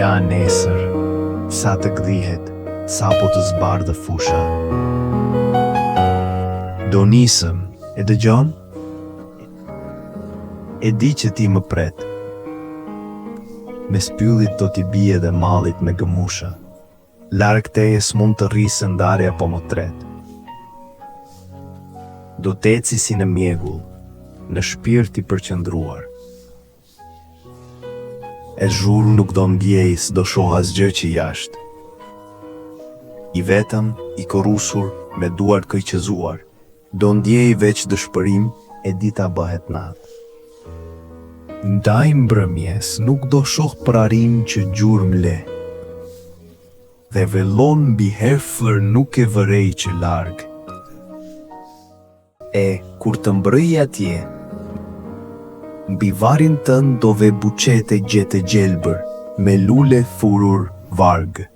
Nga nesër, sa të gdhihet, sa po të zbardhë fusha. Do nisëm, e dëgjon? E di që ti më pret. Me spyllit do t'i bie dhe mallit me gëmusha. Larg teje s'mund të rrisë ndarja po më tret. Do t'eci si në mjegull, në shpirt i përqëndruar. E zhurë nuk do ndjej s'do shoh asgjë që jashtë. I vetëm, i korrusur, me duart këjqëzuar, do ndjej veç dëshpërim e dita bëhet natë. Ndaj mbrëmjes nuk do shoh prarim që gjurmë le, dhe vellon mbi herfër nuk e vërej që larg. E, kur të mbrëj atje, mbi varin tënd do ve buqete gjete gjelbër, me lule furur vargë.